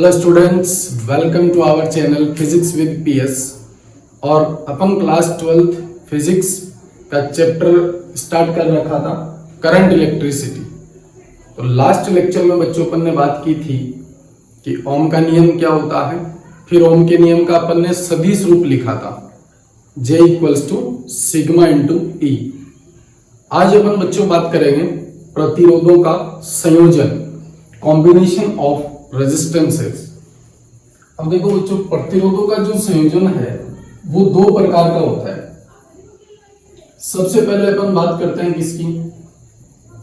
Hello students, welcome to our channel physics with PS. और अपन class 12th physics का chapter start कर रखा था करंट इलेक्ट्रिसिटी। तो लास्ट लेक्चर में बच्चों अपन ने बात की थी कि ओम का नियम क्या होता है। फिर ओम के नियम का अपन ने सदिश रूप लिखा था J equals to sigma into E. आज अपन बच्चों बात करेंगे प्रतिरोधों का संयोजन, कॉम्बिनेशन ऑफ रेजिस्टेंसेस। अब देखो बच्चों, प्रतिरोधों का जो संयोजन है वो दो प्रकार का होता है। सबसे पहले अपन बात करते हैं किसकी?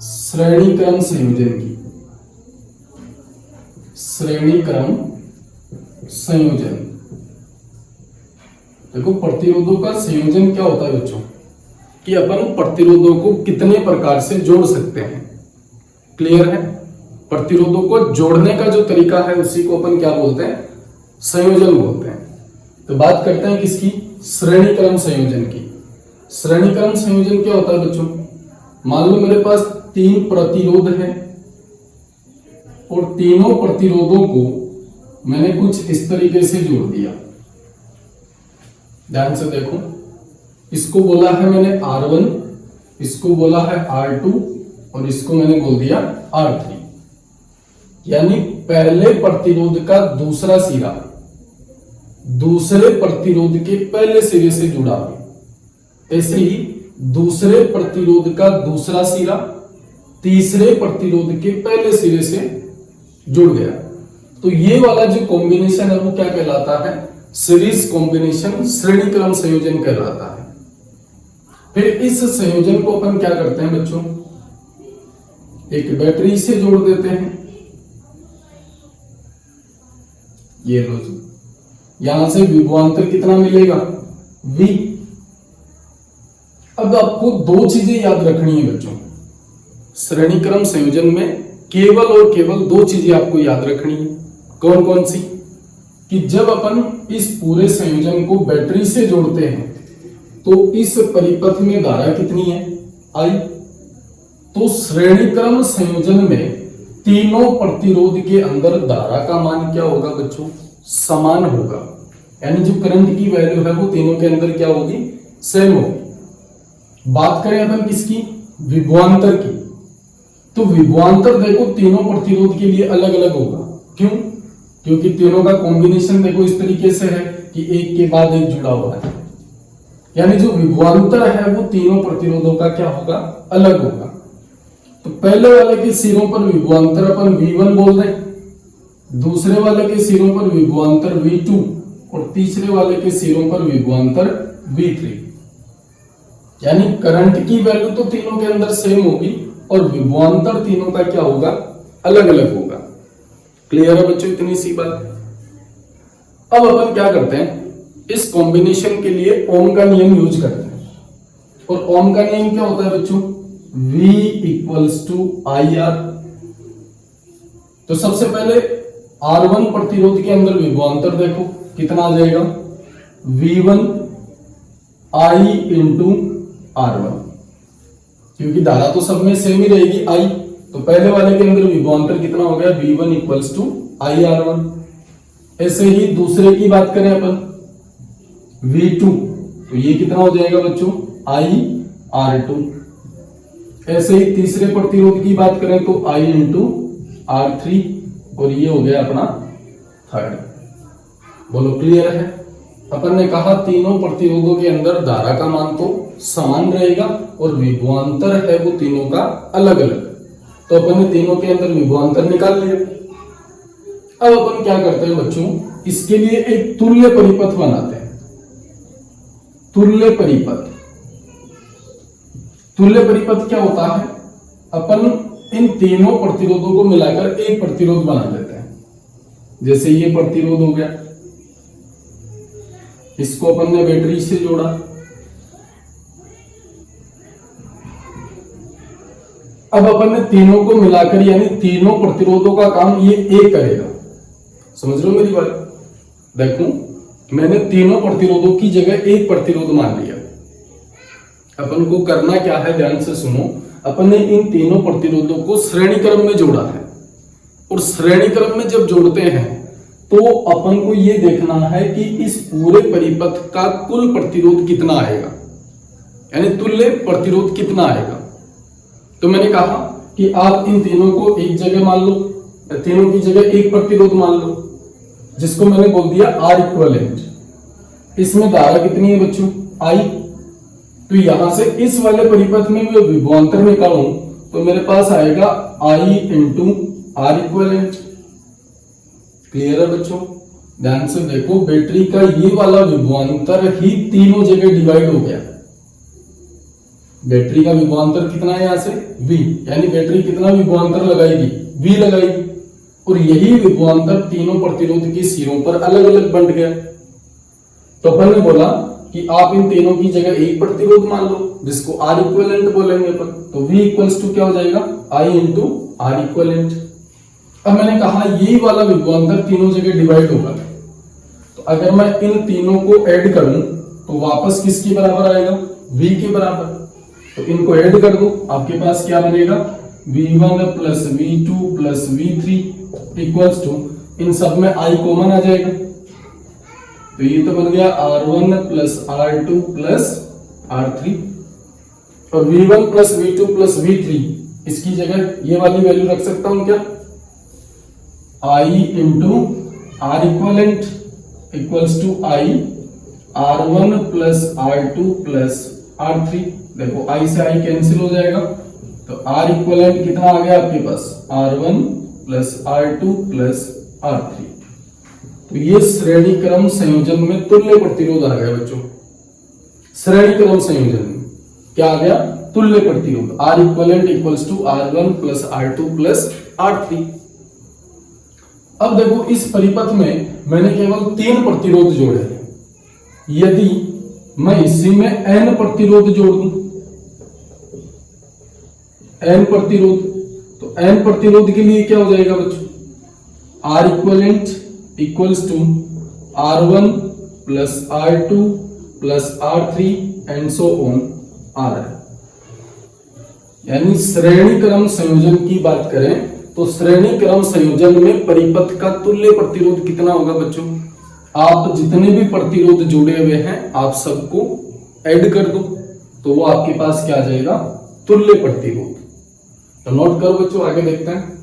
श्रेणी क्रम संयोजन की। श्रेणी क्रम संयोजन। देखो, प्रतिरोधों का संयोजन क्या होता है बच्चों कि अपन प्रतिरोधों को कितने प्रकार से जोड़ सकते हैं। क्लियर है? प्रतिरोधों को जोड़ने का जो तरीका है उसी को अपन क्या बोलते हैं? संयोजन बोलते हैं। तो बात करते हैं किसकी? श्रेणी क्रम संयोजन की। श्रेणी क्रम संयोजन क्या होता है बच्चों? मान लो मेरे पास 3 प्रतिरोध हैं और तीनों प्रतिरोधों को मैंने कुछ इस तरीके से जोड़ दिया। ध्यान से देखो, इसको बोला है मैंने R1, इसको बोला है R2 और इसको मैंने बोल दिया R3। यानी पहले प्रतिरोध का दूसरा सिरा दूसरे प्रतिरोध के पहले सिरे से जुड़ा है। ऐसे ही दूसरे प्रतिरोध का दूसरा सिरा तीसरे प्रतिरोध के पहले सिरे से जुड़ गया। तो ये वाला जो कॉम्बिनेशन है वो क्या कहलाता है? सीरीज कॉम्बिनेशन, श्रेणी क्रम संयोजन कहलाता है। फिर इस संयोजन को अपन क्या करते हैं बच्चों? एक बैटरी से जोड़ देते हैं। ये लो जी, यहां से विभवांतर कितना मिलेगा? V। अब आपको दो चीजें याद रखनी है बच्चों। श्रेणी क्रम संयोजन में केवल और केवल दो चीजें आपको याद रखनी है। कौन कौन सी? कि जब अपन इस पूरे संयोजन को बैटरी से जोड़ते हैं तो इस परिपथ में धारा कितनी है? I। तो श्रेणी क्रम संयोजन में तीनों प्रतिरोध के अंदर धारा का मान क्या होगा बच्चों? समान होगा। यानी जो करंट की वैल्यू है वो तीनों के अंदर क्या होगी? सेम होगी। बात करें अपन किसकी? विभवांतर की। तो विभवांतर देखो तीनों प्रतिरोध के लिए अलग अलग होगा। क्यों? क्योंकि तीनों का कॉम्बिनेशन देखो इस तरीके से है कि एक के बाद एक जुड़ा हुआ है। यानी जो विभवांतर है वो तीनों प्रतिरोधों का क्या होगा? अलग होगा। तो पहले वाले के सिरों पर विभवांतर अपन V1 बोल दें, दूसरे वाले के सिरों पर विभवांतर V2 और तीसरे वाले के सिरों पर विभवांतर V3। यानी करंट की वैल्यू तो तीनों के अंदर सेम होगी और विभवांतर तीनों का क्या होगा? अलग अलग होगा। क्लियर है बच्चों इतनी सी बात? अब अपन क्या करते हैं? इस कॉम्बिनेशन के लिए ओम का नियम यूज करते हैं। और ओम का नियम क्या होता है बच्चों? V equals to IR। तो सबसे पहले R1 प्रतिरोध के अंदर विभवांतर देखो कितना आ जाएगा? V1 I into R1। क्योंकि धारा तो सब में सेम ही रहेगी I, तो पहले वाले के अंदर विभवांतर कितना हो गया? V1 equals to IR1। ऐसे ही दूसरे की बात करें अपन V2, तो ये कितना हो जाएगा बच्चों? IR2। ऐसे ही तीसरे प्रतिरोध की बात करें तो I इंटू R3 और ये हो गया अपना थर्ड। बोलो क्लियर है? अपन ने कहा तीनों प्रतिरोधों के अंदर धारा का मान तो समान रहेगा और विभवांतर है वो तीनों का अलग अलग। तो अपन ने तीनों के अंदर विभवांतर निकाल लिया। अब अपन क्या करते हैं बच्चों? इसके लिए एक तुल्य परिपथ बनाते हैं। तुल्य परिपथ। तुल्य परिपथ क्या होता है? अपन इन तीनों प्रतिरोधों को मिलाकर एक प्रतिरोध बना लेते हैं। जैसे ये प्रतिरोध हो गया, इसको अपन ने बैटरी से जोड़ा। अब अपन ने तीनों को मिलाकर यानी तीनों प्रतिरोधों का काम ये एक करेगा। समझ रहे हो मेरी बात? देखो, मैंने तीनों प्रतिरोधों की जगह एक प्रतिरोध मान लिया। अपन को करना क्या है? ध्यान से सुनो। अपन ने इन तीनों प्रतिरोधों को श्रेणी क्रम में जोड़ा है और श्रेणी क्रम में जब जोड़ते हैं तो अपन को ये देखना है कि इस पूरे परिपथ का कुल प्रतिरोध कितना आएगा, यानी तुल्य प्रतिरोध कितना आएगा। तो मैंने कहा कि आप इन तीनों को एक जगह मान लो, तीनों की जगह एक प्रतिरोध मान लो, जिसको मैंने बोल दिया आर इक्विवेलेंट। इसमें धारा कितनी है बच्चों, आई। तो यहां से इस वाले परिपथ में मैं विभवांतर निकालूं तो मेरे पास आएगा आई इंटू आर इक्विवेलेंट। क्लियर है बच्चों, ध्यान से देखो, बैटरी का ये वाला विभवांतर ही तीनों जगह डिवाइड हो गया। बैटरी का विभवांतर कितना है यहां से V, यानी बैटरी कितना विभवांतर लगाएगी, V लगाएगी, और यही विभवांतर तीनों प्रतिरोध के सिरों पर अलग अलग बंट गया। तो अपन ने बोला कि आप इन तीनों की जगह एक प्रतिरोध मान लो, जिसको आर इक्विवेलेंट बोलेंगे अपन। तो V इक्वल्स टू क्या हो जाएगा, I इंटू आर इक्विवेलेंट। अब मैंने कहा यही वाला विभवांतर तीनों जगह डिवाइड होगा, तो अगर मैं इन तीनों को ऐड करूं तो वापस किसके बराबर आएगा, V के बराबर। तो इनको ऐड कर दो, आपके पास क्या बनेगा, V1 plus V2 plus V3 equals to, इन सब में I कॉमन आ जाएगा, तो ये तो बन गया R1 plus R2 plus R3, और V1 plus V2 plus V3 इसकी जगह ये वाली वैल्यू रख सकता हूं क्या, I into R equivalent equals to I R1 plus R2 plus R3। देखो I से I कैंसिल हो जाएगा, तो R इक्विवेलेंट कितना आ गया आपके पास, R1 plus R2 plus R3। तो ये श्रेणी क्रम संयोजन में तुल्य प्रतिरोध आ गया बच्चों। श्रेणी क्रम संयोजन में क्या आ गया, तुल्य प्रतिरोध, R equivalent equals to R1 plus R2 plus R3। अब देखो इस परिपथ में मैंने केवल 3 प्रतिरोध जोड़े हैं। यदि मैं इसी में n प्रतिरोध जोड़ दूं, n प्रतिरोध, तो n प्रतिरोध के लिए क्या हो जाएगा बच्चों, R equivalent equals to R1 plus R2 plus R3 and so on R। यानी श्रेणी क्रम संयोजन की बात करें तो श्रेणी क्रम संयोजन में परिपथ का तुल्य प्रतिरोध कितना होगा बच्चों, आप जितने भी प्रतिरोध जुड़े हुए हैं आप सबको ऐड कर दो, तो वो आपके पास क्या आ जाएगा, तुल्य प्रतिरोध। तो नोट करो बच्चों, आगे देखते हैं।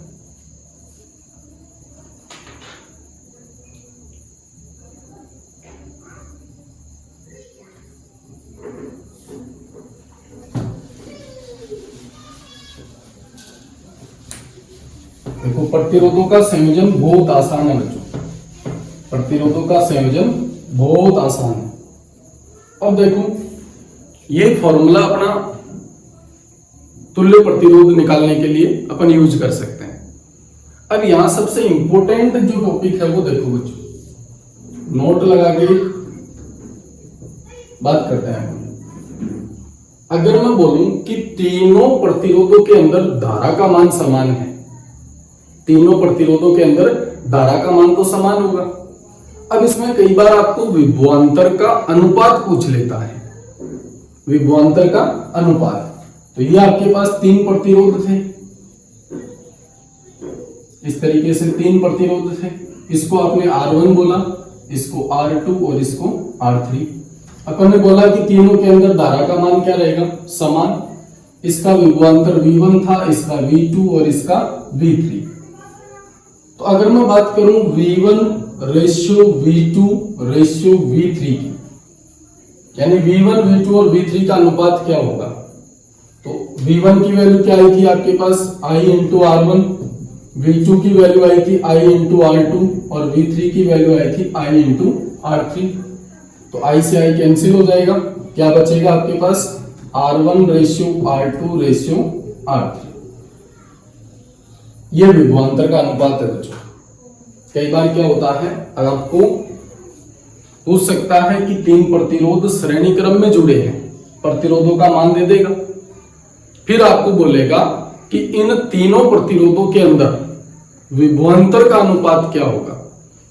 देखो प्रतिरोधों का संयोजन बहुत आसान है बच्चों, प्रतिरोधों का संयोजन बहुत आसान है। अब देखो ये फॉर्मूला अपना तुल्य प्रतिरोध निकालने के लिए अपन यूज कर सकते हैं। अब यहां सबसे इंपॉर्टेंट जो टॉपिक है वो देखो बच्चों, नोट लगा के बात करते हैं। अगर मैं बोलूं कि तीनों प्रतिरोधों के अंदर धारा का मान समान है, तीनों प्रतिरोधों के अंदर धारा का मान तो समान होगा। अब इसमें कई बार आपको विभवांतर का अनुपात पूछ लेता है, विभवांतर का अनुपात। तो ये आपके पास 3 प्रतिरोध थे, इस तरीके से 3 प्रतिरोध थे। इसको आपने R1 बोला, इसको R2 और इसको R3। अपन ने बोला कि तीनों के अंदर धारा का मान क्या रहेगा, समान। इसका विभवांतर V1 था, इसका V2 और इसका V3। तो अगर मैं बात करूं V1 ratio V2 ratio V3 की, यानी V1 V2 और V3 का अनुपात क्या होगा, तो V1 की वैल्यू क्या आई थी आपके पास, I इंटू R1, V2 की वैल्यू आई थी I इंटू R2 और V3 की वैल्यू आई थी I इंटू R3। तो I से I कैंसिल हो जाएगा, क्या बचेगा आपके पास, R1 ratio R2 ratio R3। यह विभवांतर का अनुपात है बच्चों। कई बार क्या होता है, अगर आपको पूछ सकता है कि 3 प्रतिरोध श्रेणी क्रम में जुड़े हैं, प्रतिरोधों का मान दे देगा, फिर आपको बोलेगा कि इन तीनों प्रतिरोधों के अंदर विभवांतर का अनुपात क्या होगा,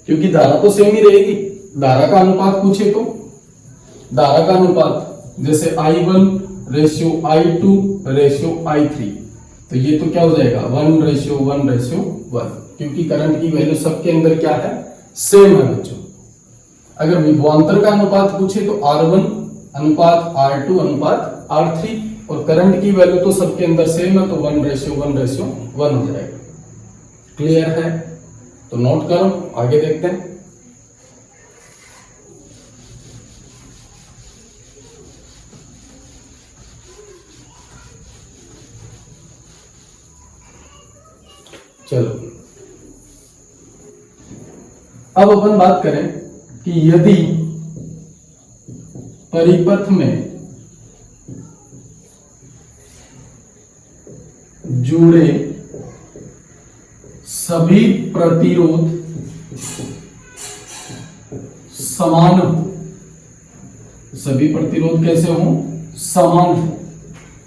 क्योंकि धारा तो सेम ही रहेगी। धारा का अनुपात पूछे तो धारा का अनुपात जैसे I1 ratio I2 ratio I3, तो ये तो क्या हो जाएगा 1 रेशियो 1 रेशियो 1, क्योंकि करंट की वैल्यू सबके अंदर क्या है, सेम है बच्चों। अगर विभवांतर का अनुपात पूछे तो R1 अनुपात R2 अनुपात R3, और करंट की वैल्यू तो सबके अंदर सेम है तो 1:1:1 हो जाएगा। क्लियर है? तो नोट करो, आगे देखते हैं। चलो अब अपन बात करें कि यदि परिपथ में जुड़े सभी प्रतिरोध समान हो, सभी प्रतिरोध कैसे हो? समान हो,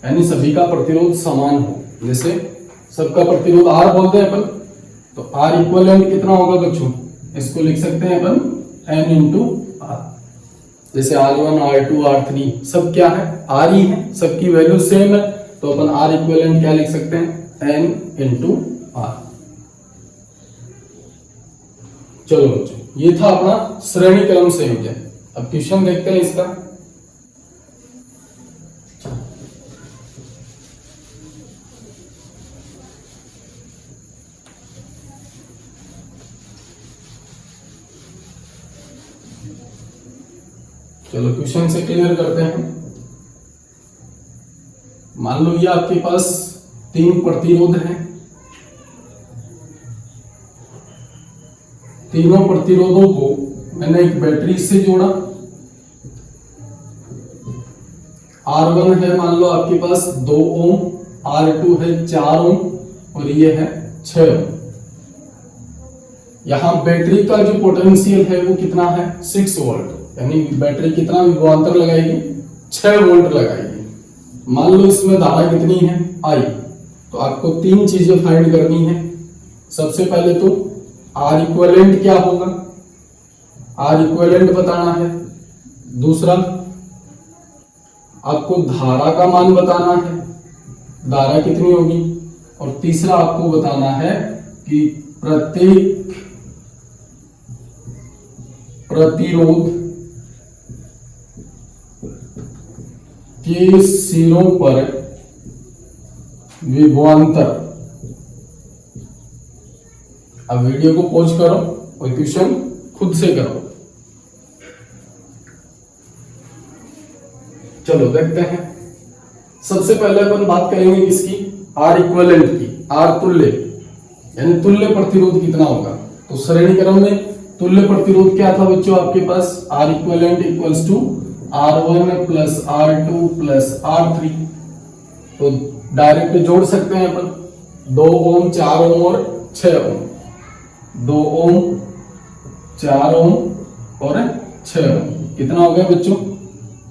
यानी सभी का प्रतिरोध समान हो। जैसे सबका प्रतिरोध R बोलते हैं अपन, तो R इक्विवेलेंट कितना होगा बच्चों? इसको लिख सकते हैं अपन N इंटू R। जैसे R1 R2 R3 सब क्या है? R ही है, सबकी वैल्यू सेम है, तो अपन R इक्विवेलेंट क्या लिख सकते हैं? N into R। चलो बच्चों, ये था अपना श्रेणी क्रम संयोजन। अब क्वेश्चन देखते हैं इसका। चलो क्वेश्चन से क्लियर करते हैं। मान लो ये आपके पास 3 प्रतिरोध हैं, तीनों प्रतिरोधों को मैंने एक बैटरी से जोड़ा। R1 है मान लो आपके पास 2 ओम, R2 है 4 ओम और ये है 6 ओम। यहां बैटरी का जो पोटेंशियल है वो कितना है? 6 वोल्ट, यानी बैटरी कितना विभवांतर लगाएगी? 6 वोल्ट लगाएगी। मान लो इसमें धारा कितनी है? I। तो आपको 3 चीजें फाइंड करनी है। सबसे पहले तो R इक्विवेलेंट क्या होगा, R इक्विवेलेंट बताना है। दूसरा आपको धारा का मान बताना है, धारा कितनी होगी। और तीसरा आपको बताना है कि प्रत्येक प्रतिरोध के सिरों पर विभवांतर। अब वीडियो को पॉज करो और क्वेश्चन खुद से करो। चलो देखते हैं। सबसे पहले अपन बात करेंगे किसकी? R इक्विवेलेंट की, R तुल्य, यानी तुल्य प्रतिरोध कितना होगा। तो श्रेणी क्रम में तुल्य प्रतिरोध क्या था बच्चों आपके पास? R equivalent equals to R1 plus R2 plus R3। तो डायरेक्ट जोड़ सकते हैं अपन, 2 ओम 4 ओम और 6 ओम। 2 ओम 4 ओम और 6 ओम कितना हो गया बच्चों?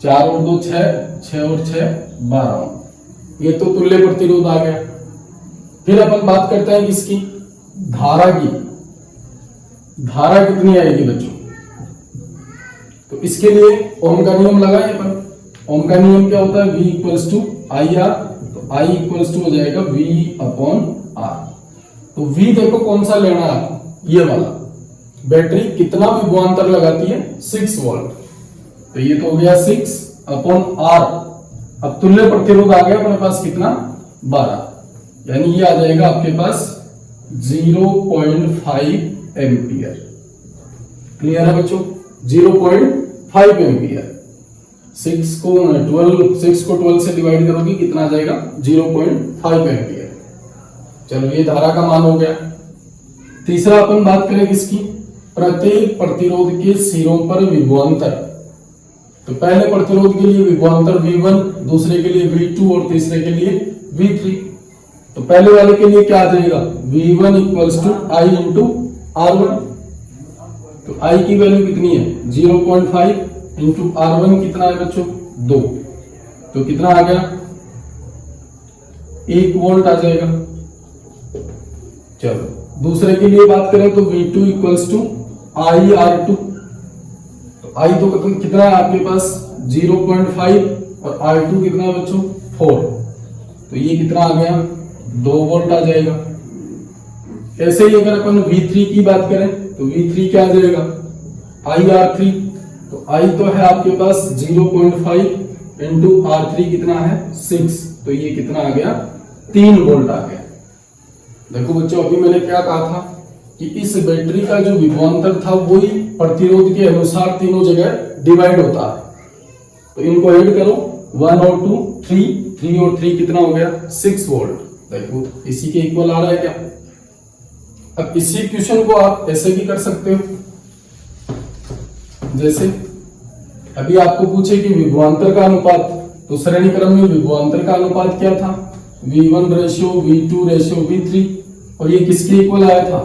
4 और 2 6, 6 और 6 12 ओम। ये तो तुल्य प्रतिरोध आ गया। फिर अपन बात करते हैं किसकी? धारा की। धारा कितनी आएगी बच्चों? तो इसके लिए ओम का नियम लगाएं अपन। ओम का नियम क्या होता है? V equals to I R. तो I इक्वल्स टू हो जाएगा V अपॉन R। तो V देखो कौन सा लेना है? ये वाला। बैटरी कितना विभवांतर लगाती है? 6 वोल्ट। तो ये तो हो गया 6 अपॉन R। अब तुल्य प्रतिरोध आ गया अपने पास कितना? 12, यानी ये आ जाएगा आपके पास 0.5 एम्पियर। क्लियर है बच्चों? 0.5 एम्पियर। 6 को 12 से डिवाइड करोगे कितना आ जाएगा? 0.5 एम्पियर। चलो ये धारा का मान हो गया। तीसरा अपन बात करें किसकी? प्रत्येक प्रतिरोध के सिरों पर विभवांतर। तो पहले प्रतिरोध के लिए विभवांतर V1, दूसरे के लिए V2 और तीसरे के लिए V3। तो पहले वाले के लिए क्या आ जाएगा? V1 equals to I into R1। तो I की वैल्यू कितनी है? 0.5 इंटू R1 कितना है बच्चों? 2। तो कितना आ गया? 1 वोल्ट आ जाएगा। चलो दूसरे के लिए बात करें तो V2 equals to I R2। तो I तो कितना है आपके पास? 0.5 और R2 कितना है बच्चों? 4। तो ये कितना आ गया? 2 वोल्ट आ जाएगा। ऐसे ही अगर अपन V3 की बात करें तो V3 क्या आ जाएगा IR3। तो I तो है आपके पास 0.5 इंटू R3 कितना है 6, तो ये कितना आ गया 3 वोल्ट आ गया। देखो बच्चों अभी मैंने क्या कहा था कि इस बैटरी का जो विभवांतर था वही प्रतिरोध के अनुसार तीनों जगह डिवाइड होता है। तो इनको ऐड करो 1 और 2 3 और 3 कितना हो गया 6 वोल्ट। देखो इसी के इक्वल आ रहा है क्या। अब इसी क्वेश्चन को आप ऐसे भी कर सकते हो, जैसे अभी आपको पूछे कि विभवांतर का अनुपात, तो श्रेणी क्रम में विभवांतर का अनुपात क्या था V1 ratio V2 ratio V3, और ये किसके इक्वल आया था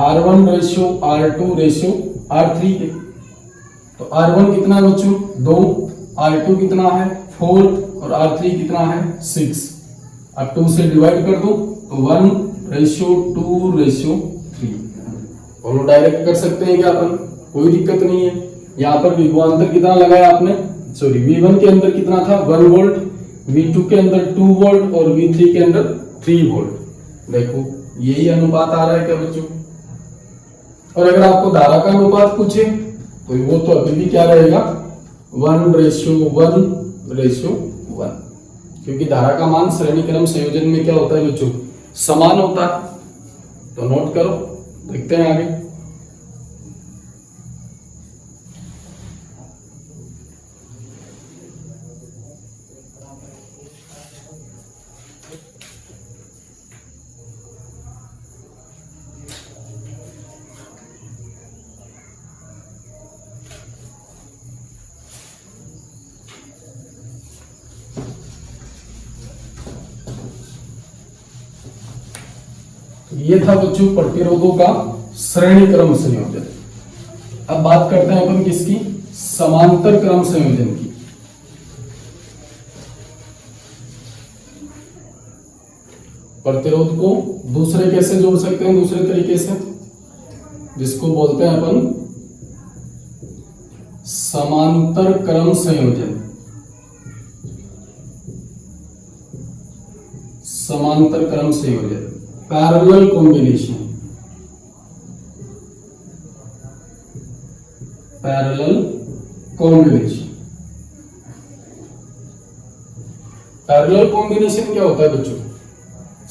R1 ratio R2 ratio R3 के। तो R1 कितना बच्चों 2, R2 कितना है 4 और R3 कितना है 6। अब 2 से डिवाइड कर दो तो 1 रेशियो 2 रेशियो 3, और डायरेक्ट कर सकते हैं क्या अपन, कोई दिक्कत नहीं है। यहाँ पर विभवांतर कितना लगाया आपने, सॉरी V1 के अंदर कितना था 1 वोल्ट, V2 के अंदर 2 वोल्ट और V3 के अंदर 3 वोल्ट। देखो यही अनुपात आ रहा है क्या बच्चों। और अगर आपको धारा का अनुपात पूछे तो वो तो अभी भी क्या रहेगा 1 रेशियो 1, क्योंकि धारा का मान श्रेणी क्रम संयोजन में क्या होता है बच्चों समान होता है। तो नोट करो, देखते हैं आगे। ये था बच्चों प्रतिरोधों का श्रेणी क्रम संयोजन। अब बात करते हैं अपन किसकी, समांतर क्रम संयोजन की। प्रतिरोध को दूसरे कैसे जोड़ सकते हैं, दूसरे तरीके से, जिसको बोलते हैं अपन समांतर क्रम संयोजन। समांतर क्रम संयोजन parallel combination, parallel combination. Parallel combination क्या होता है बच्चों,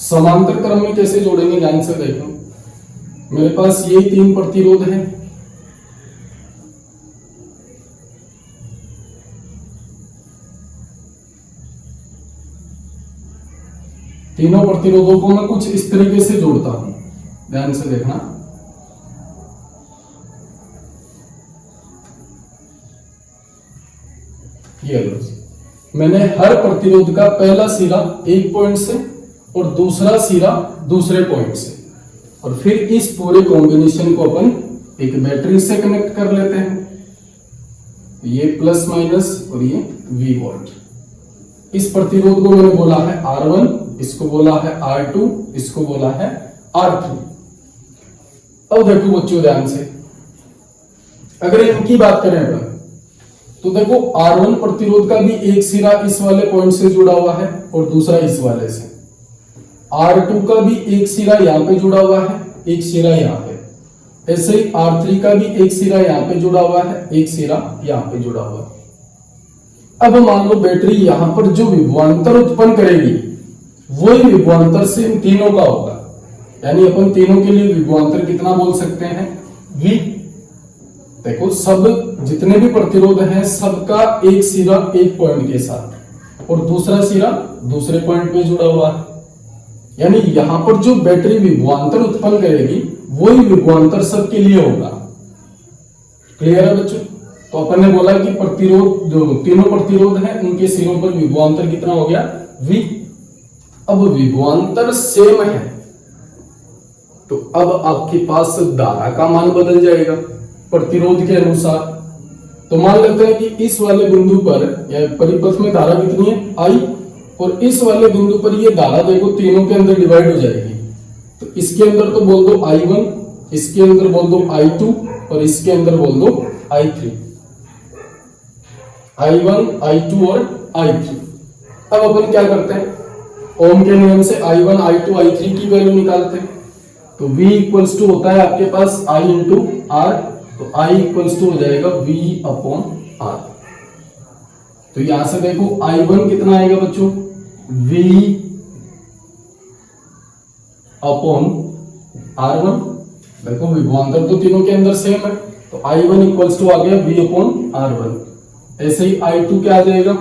समांतर क्रम में कैसे जोड़ेंगे, ध्यान से देखो। मेरे पास ये 3 प्रतिरोध हैं, तीनों प्रतिरोधों को मैं कुछ इस तरीके से जोड़ता हूं, ध्यान से देखना। ये लो, मैंने हर प्रतिरोध का पहला सिरा एक पॉइंट से और दूसरा सिरा दूसरे पॉइंट से, और फिर इस पूरे कॉम्बिनेशन को अपन एक बैटरी से कनेक्ट कर लेते हैं। ये प्लस माइनस और ये V वोल्ट। इस प्रतिरोध को मैंने बोला है R1, इसको बोला है R2, इसको बोला है R3। अब देखो बच्चों ध्यान से, अगर इनकी बात करें अपन तो देखो R1 प्रतिरोध का भी एक सिरा इस वाले पॉइंट से जुड़ा हुआ है और दूसरा इस वाले से। R2 का भी एक सिरा यहां पे जुड़ा हुआ है, एक सिरा यहां पे। ऐसे ही R3 का भी एक सिरा यहां पे जुड़ा हुआ है, एक सिरा यहां पे जुड़ा हुआ है। अब मान लो बैटरी यहां पर जो विभवांतर उत्पन्न करेगी वही विभवांतर से इन तीनों का होगा, यानी अपन तीनों के लिए विभवांतर कितना बोल सकते हैं V। देखो सब जितने भी प्रतिरोध हैं सबका एक सिरा एक पॉइंट के साथ और दूसरा सिरा दूसरे पॉइंट पे जुड़ा हुआ है, यानी यहां पर जो बैटरी विभवांतर उत्पन्न करेगी वही विभवांतर सबके लिए होगा। क्लियर है बच्चों। तो अपन ने बोला कि प्रतिरोध जो तीनों प्रतिरोध हैं उनके सिरों पर विभवांतर कितना हो गया V। अब विभवांतर सेम है तो अब आपके पास धारा का मान बदल जाएगा प्रतिरोध के अनुसार। तो मान लेते हैं कि इस वाले बिंदु पर या परिपथ में धारा कितनी है I, और इस वाले बिंदु पर ये धारा देखो तीनों के अंदर डिवाइड हो जाएगी। तो इसके अंदर तो बोल दो I1, इसके अंदर बोल दो I2 और इसके अंदर बोल दो I3। I1, I2 और I3। अब अपन क्या करते हैं, ओम के नियम से I1, I2, I3 की वैल्यू निकालते हैं। तो V इक्वल्स टू होता है आपके पास I इंटू आर, तो I इक्वल्स टू हो जाएगा V अपॉन आर। तो यहां से देखो I1 कितना आएगा बच्चों, V अपॉन R1। देखो विभवांतर तो तीनों के अंदर सेम है, तो I1 इक्वल्स टू आ गया V अपॉन R1। ऐसे ही I2 क्या आ जाएगा,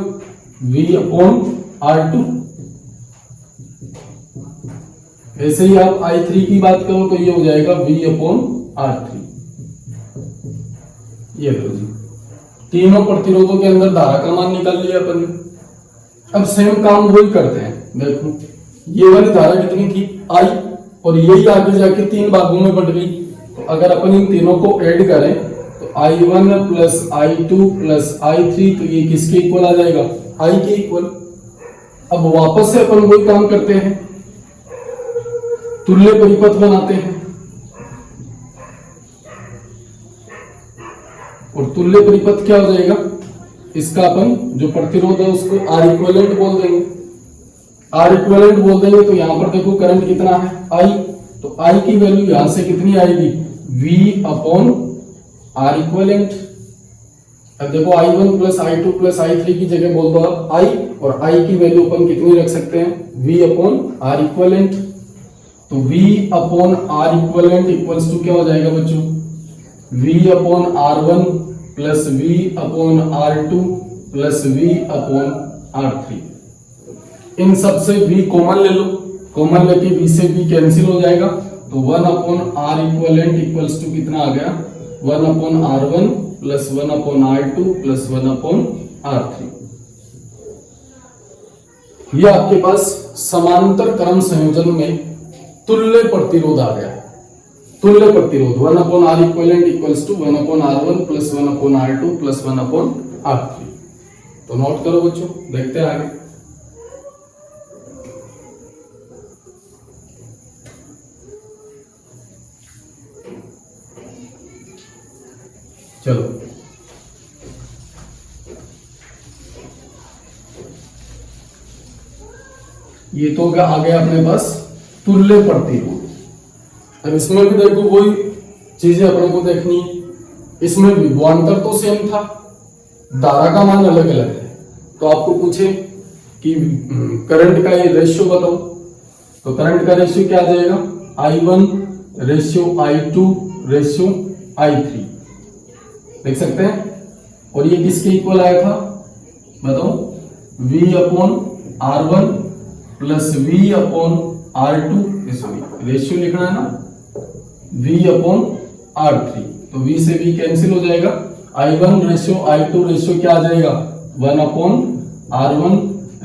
V अपॉन R2। ऐसे ही आप I3 की बात करो तो ये हो जाएगा V अपॉन R3। ये लो जी, तीनों प्रतिरोधों के अंदर धारा का मान निकाल लिया अपन ने। अब सेम काम वही करते हैं। देखो ये वाली धारा कितनी थी I, और यही आगे जाके तीन भागों में बट गई। तो अगर अपन इन तीनों को ऐड करें तो I1 plus I2 plus I3, तो ये किसके इक्वल आ जाएगा, I के इक्वल। अब वापस से अपन वही काम करते हैं, तुल्य परिपथ बनाते हैं, और तुल्य परिपथ क्या हो जाएगा, इसका अपन जो प्रतिरोध है उसको R इक्विवेलेंट बोल देंगे। R इक्विवेलेंट बोल देंगे तो यहां पर देखो करंट कितना है I, तो I की वैल्यू यहां से कितनी आएगी, V अपॉन R इक्विवेलेंट। अब देखो I1 plus I2 plus I3 की जगह बोल दो आप I, और I की वैल्यू अपन कितनी रख सकते हैं, V अपॉन R इक्विवेलेंट। तो V upon R equivalent equals to क्या हो जाएगा बच्चों, V upon R1 plus V upon R2 plus V upon R3। इन सब से V कॉमन ले लो, कॉमन लेके V से V कैंसिल हो जाएगा, तो 1 upon R equivalent equals to कितना आ गया, 1 upon R1 plus 1 upon R2 plus 1 upon R3। ये आपके पास समांतर क्रम संयोजन में तुल्य प्रतिरोध आ गया। तुल्य प्रतिरोध 1 upon R equivalent equals to 1 upon R1 plus 1 upon R2 plus 1 upon R3। तो नोट करो बच्चों, देखते हैं आगे। चलो ये तो आ गया अपने पास तुल्य प्रतिरोध। अब इसमें भी देखो वही चीजें अपने को देखनी है। इसमें विभवांतर तो सेम था, धारा का मान अलग अलग है। तो आपको पूछे कि करंट का ये रेशियो बताओ, तो करंट का रेशियो क्या आ जाएगा, I1 ratio I2 ratio I3, देख सकते हैं। और ये किसके इक्वल आया था बताओ, V upon R1 plus V upon R2, sorry ratio लिखना है ना, V अपॉन R3। तो V से V कैंसिल हो जाएगा, I1 रेशियो I2 रेशियो क्या आ जाएगा, 1 upon R1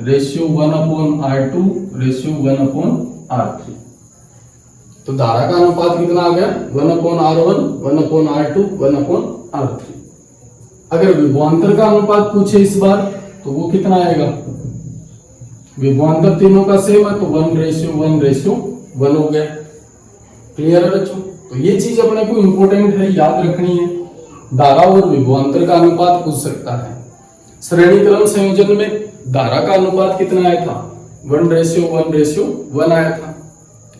ratio 1 upon R2 ratio 1 upon R3। तो धारा का अनुपात कितना आ गया, 1 upon R1 1 upon R2 1 upon R3। अगर विभवांतर का अनुपात पूछे इस बार तो वो कितना आएगा, विभवांतर तीनों का सेम है तो 1 रेशियो 1 हो गया। क्लियर है बच्चों। तो ये चीज अपने को इंपॉर्टेंट है, याद रखनी है। धारा और विभवांतर का अनुपात पूछ सकता है। श्रेणी क्रम संयोजन में धारा का अनुपात कितना आया था, 1 रेशियो 1 आया था।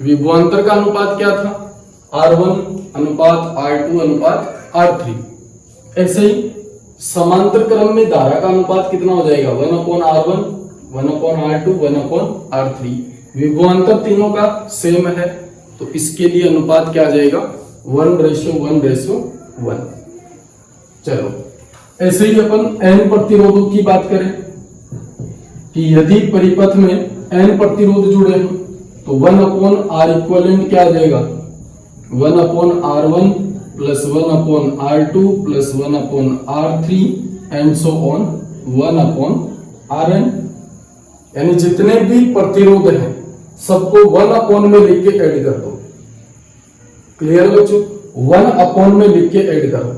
विभवांतर का अनुपात क्या था, R1 अनुपात R2 अनुपात R3। ऐसे ही समांतर क्रम में धारा का अनुपात कितना हो जाएगा, 1 upon R1 1 upon R2 1 upon R3। विभवांतर तीनों का सेम है तो इसके लिए अनुपात क्या आ जाएगा, 1 रेशियो 1। चलो ऐसे ही अपन n प्रतिरोधों की बात करें कि यदि परिपथ में n प्रतिरोध जुड़े हैं तो 1 अपॉन R इक्विवेलेंट क्या आ जाएगा, 1 upon R1 plus 1 upon R2 plus 1 upon R3 and so on 1 upon Rn। यानी जितने भी प्रतिरोध हैं सबको 1 अपॉन में लिख के ऐड कर दो। क्लियर बच्चों, 1 अपॉन में लिख के ऐड करो।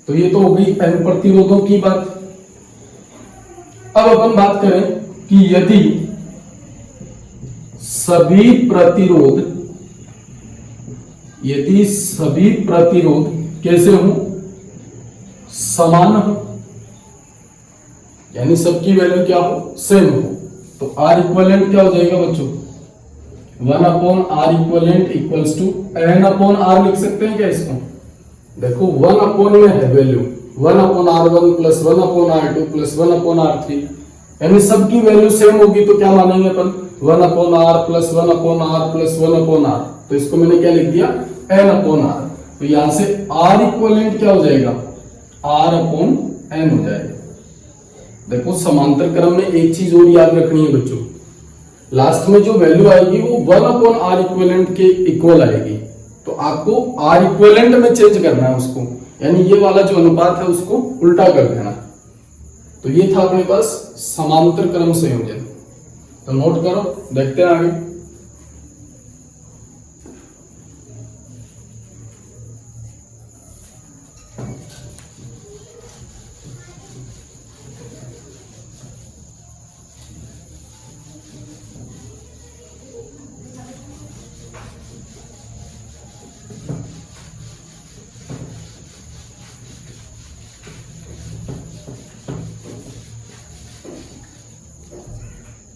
तो ये तो हो गई n प्रतिरोधों की बात। अब अपन बात करें कि यदि सभी प्रतिरोध कैसे हो, समान हो, यानी सबकी वैल्यू क्या हो, सेम हो, तो R इक्विवेलेंट क्या हो जाएगा बच्चों, 1 upon R equivalent equals to N upon R लिख सकते हैं क्या इसको? देखो 1 अपॉन में है value 1 upon R1 plus 1 upon R2 plus 1 upon R3, यानी सबकी वैल्यू सेम होगी तो क्या मानेंगे अपन 1 upon R plus 1 upon R plus 1 upon R, तो इसको मैंने क्या लिख दिया n अपॉन R। तो यहां से R इक्वलेंट क्या हो जाएगा R अपॉन n हो जाएगा। देखो समांतर क्रम में एक चीज और याद रखनी है बच्चों, लास्ट में जो वैल्यू आएगी वो 1 अपॉन आर इक्विवेलेंट के इक्वल आएगी, तो आपको आर इक्विवेलेंट में चेंज करना है उसको, यानी ये वाला जो अनुपात है उसको उल्टा कर देना। तो ये था अपने पास समांतर क्रम संयोजन। तो नोट करो, देखते हैं आगे।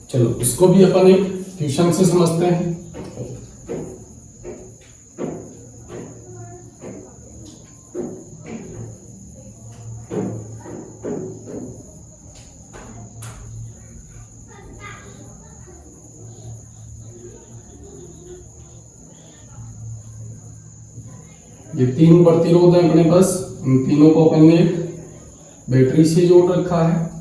चलो इसको भी अपन एक ट्यूशन से समझते हैं। ये 3 प्रतिरोध है अपने पास, इन तीनों को अपन ने बैटरी से जोड़ रखा है।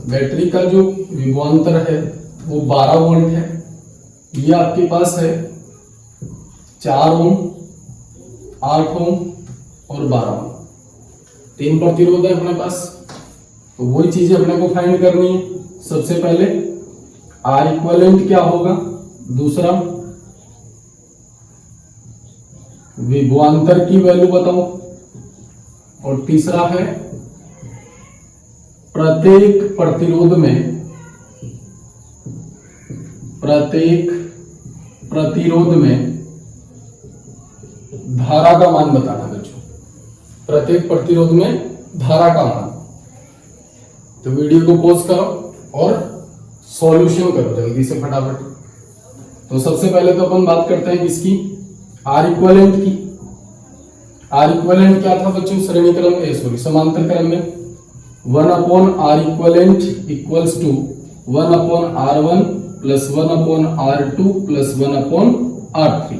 बैटरी का जो विभवांतर है वो 12 वोल्ट है। ये आपके पास है 4 ओम, 8 ओम और 12 ओम, 3 प्रतिरोध है अपने पास। तो वही चीजें अपने को फाइंड करनी है। सबसे पहले आर इक्विवेलेंट क्या होगा, दूसरा विभवांतर की वैल्यू बताओ, और तीसरा है प्रत्येक प्रतिरोध में धारा का मान बताना बच्चों, प्रत्येक प्रतिरोध में धारा का मान। तो वीडियो को पॉज करो और सॉल्यूशन करो जल्दी से फटाफट। तो सबसे पहले तो अपन बात करते हैं किसकी, आर इक्विवेलेंट की। आर इक्विवेलेंट क्या था बच्चों, श्रेणी क्रम समांतर क्रम में 1 upon R equivalent equals to 1 upon R1 plus 1 upon R2 plus 1 upon R3।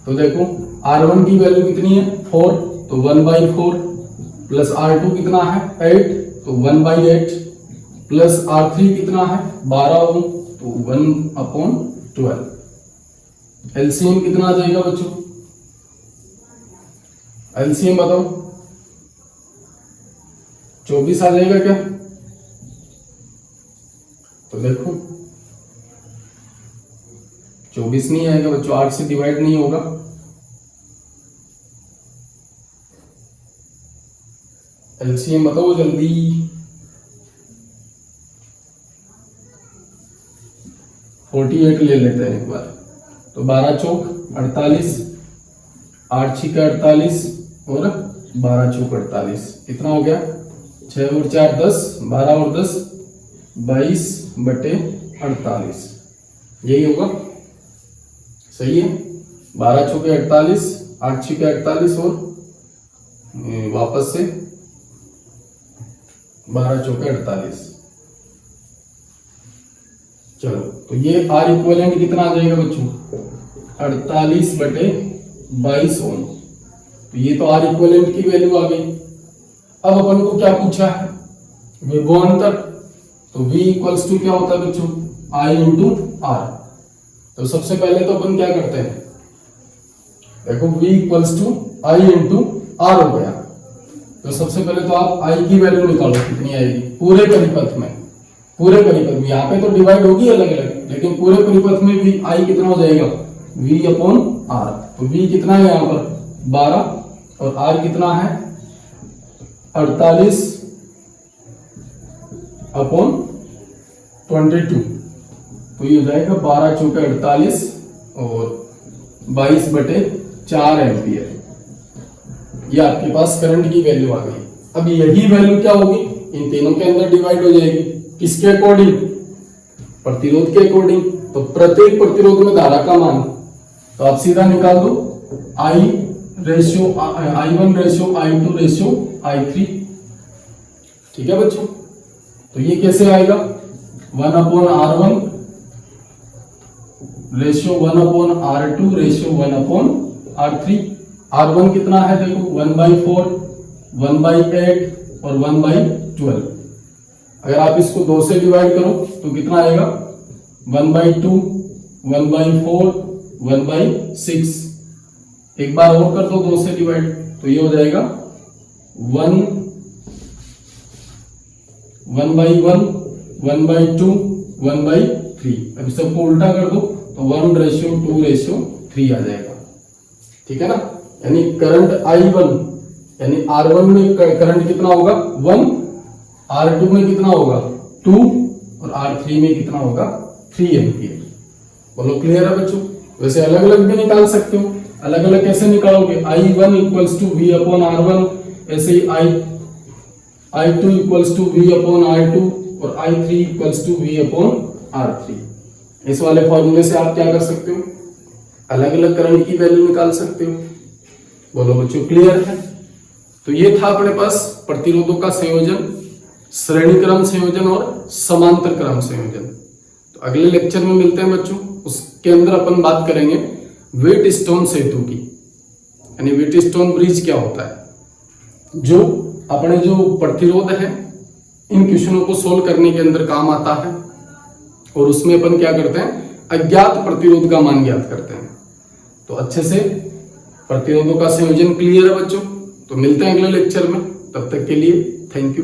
तो देखो R1 की वैल्यू कितनी है 4, तो 1/4 प्लस R2 कितना है 8, तो 1/8 प्लस R3 कितना है 12 ओम, तो 1 अपॉन 12। एलसीएम कितना आ जाएगा बच्चों, एलसीएम बताओ, 24 आ जाएगा क्या? तो देखो 24 नहीं आएगा बच्चों, 8 से डिवाइड नहीं होगा। एलसीएम बताओ जल्दी। 48 ले लेते हैं एक बार। तो 12 चौक 48, 8 छिका 48 और 12 चौक 48, कितना हो गया 6 और 4 10, 12 और 10 22/48, यही होगा, सही है। 12 चौके 48, 8 छिके 48 और वापस से 12 चौके 48। चलो तो ये आर इक्विवेलेंट कितना आ जाएगा बच्चों 48/22 ओम। तो ये तो आर इक्विवेलेंट की वैल्यू आ गई। अब अपन को क्या पूछा है, विभवांतर। तो V इक्वल्स टू क्या होता है बच्चों I इंटू आर। तो सबसे पहले तो अपन क्या करते हैं, देखो V equals to I into R हो गया। तो सबसे पहले तो आप I की वैल्यू निकालो कितनी आएगी पूरे परिपथ में। यहाँ पे तो डिवाइड होगी अलग अलग, लेकिन पूरे परिपथ में भी I कितना हो जाएगा V अपॉन आर। तो V कितना है यहाँ पर 12 और R कितना है 48 अपॉन 22। तो ये हो जाएगा 12 चौके 48 और 22/4 एम्पियर। ये आपके पास करंट की वैल्यू आ गई। अब यही वैल्यू क्या होगी, इन तीनों के अंदर डिवाइड हो जाएगी, किसके अकॉर्डिंग, प्रतिरोध के अकॉर्डिंग। तो प्रत्येक प्रतिरोध में धारा का मान तो आप सीधा निकाल दो I1 ratio I2 ratio I3। ठीक है बच्चों, तो ये कैसे आएगा 1/R1 ratio 1/R2 ratio 1/R3। R1 कितना है देखो 1/4, 1/8 और 1/12। अगर आप इसको 2 से डिवाइड करो तो कितना आएगा 1/2, 1/4, 1/6। एक बार और कर दो 2 से डिवाइड तो ये हो जाएगा 1/1, 1/2, 1/3। अब सबको उल्टा कर दो तो 1:2:3 आ जाएगा। ठीक है ना, यानी करंट I1 यानी R1 में करंट कितना होगा 1, R2 में कितना होगा 2 और R3 में कितना होगा 3 एम्पियर। बोलो क्लियर है बच्चों। वैसे अलग अलग भी निकाल सकते हो, अलग अलग कैसे निकालोगे I1 = V/R1, ऐसे ही I2 = V/R2 और I3 = V/R3। इस वाले फॉर्मूले से आप क्या कर सकते हो, अलग अलग करंट की वैल्यू निकाल सकते हो। बोलो बच्चों क्लियर है। तो ये था अपने पास प्रतिरोधों का संयोजन, श्रेणी क्रम संयोजन और समांतर क्रम संयोजन। तो अगले लेक्चर में मिलते हैं बच्चों, उसके अंदर अपन बात करेंगे व्हीटस्टोन सेतु की, यानी व्हीटस्टोन ब्रिज क्या होता है, जो अपने जो प्रतिरोध है इन क्वेश्चनों को सोल्व करने के अंदर काम आता है। और उसमें अपन क्या करते हैं अज्ञात प्रतिरोध का मान ज्ञात करते हैं। तो अच्छे से प्रतिरोधों का संयोजन क्लियर है बच्चों। तो मिलते हैं अगले लेक्चर में, तब तक के लिए थैंक यू।